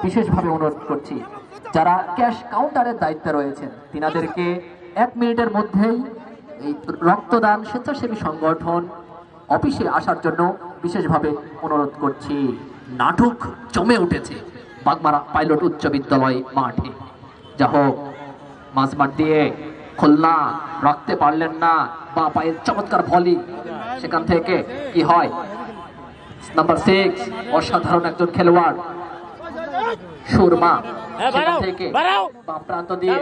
বিশেষভাবে অনুরোধ করছি যারা ক্যাশ কাউন্টারের দায়িত্বে রয়েছেন তিনাদেরকে 1 মিনিটের মধ্যেই এই রক্তদান স্বেচ্ছাসেবী সংগঠন অফিসে আসার জন্য বিশেষভাবে অনুরোধ করছি। নাটক জমে উঠেছে বাগমারা পাইলট উচ্চ বিদ্যালয় মাঠে। যা হোক মাঝমাঠ দিয়ে খুলনা রাখতে পারলেন না, বা পায়ের চমৎকার ভলি, সেখান থেকে কি হয় নাম্বার 6 অসাধারণ একজন খেলোয়াড় সুরমা, সেখান থেকে বাম প্রান্ত দিয়ে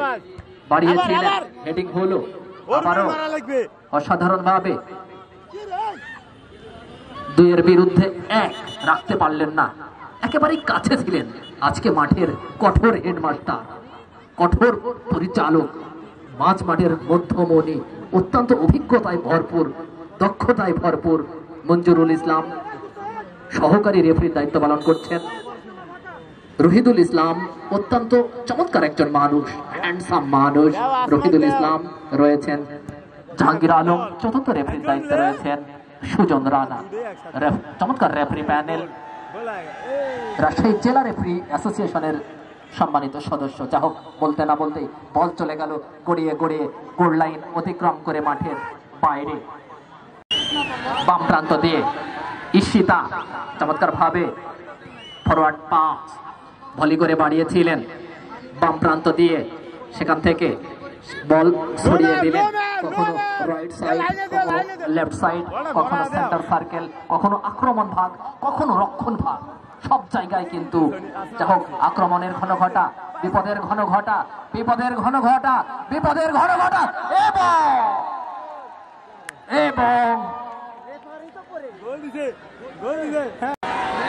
বাড়িয়েছিলেন, হেডিং হলো আবারও অসাধারণ ভাবে 2 এর বিরুদ্ধে 1 রাখতে পারলেন না, একেবারেই কাছে ছিলেন আজকে মাঠের কঠোর হেডমাস্টার, কঠোর পরিচালক, মাঝ মাঠের মধ্যমণি, অত্যন্ত অভিজ্ঞতায় ভরপুর, দক্ষতায় ভরপুর মঞ্জুরুল ইসলাম। সহকারী রেফারির দায়িত্ব পালন করছেন রহিদুল ইসলাম, অত্যন্ত চমৎকার একজন মানুষ, হ্যান্ডসাম মানুষ রহিদুল ইসলাম রয়েছেন। জাহাঙ্গীর আলম চতুর্থ রেফারির দায়িত্বে রয়েছেন সুজন রানা। চমৎকার রেফারি প্যানেল রাজশাহী জেলা রেফারি অ্যাসোসিয়েশনের সম্মানিত সদস্য। যা হোক, বলতে না বলতেই বল চলে গেল গড়িয়ে গড়িয়ে গোল লাইন অতিক্রম করে মাঠের বাইরে। বাম প্রান্ত দিয়ে ঈশিতা চমৎকার ভাবে ফরওয়ার্ড পাস ভলি করে বাড়িয়েছিলেন বাম প্রান্ত দিয়ে, সেখান থেকে বল ছড়িয়ে দিলেন কখনো রাইট সাইড, কখনো লেফট সাইড, কখনো সেন্টার সার্কেল, কখনো আক্রমণ ভাগ, কখনো রক্ষণ ভাগ, সব জায়গায় কিন্তু যা হোক আক্রমণের ঘন ঘটা, বিপদের ঘন ঘটা, বিপদের ঘন ঘটা, বিপদের ঘন ঘটা এবং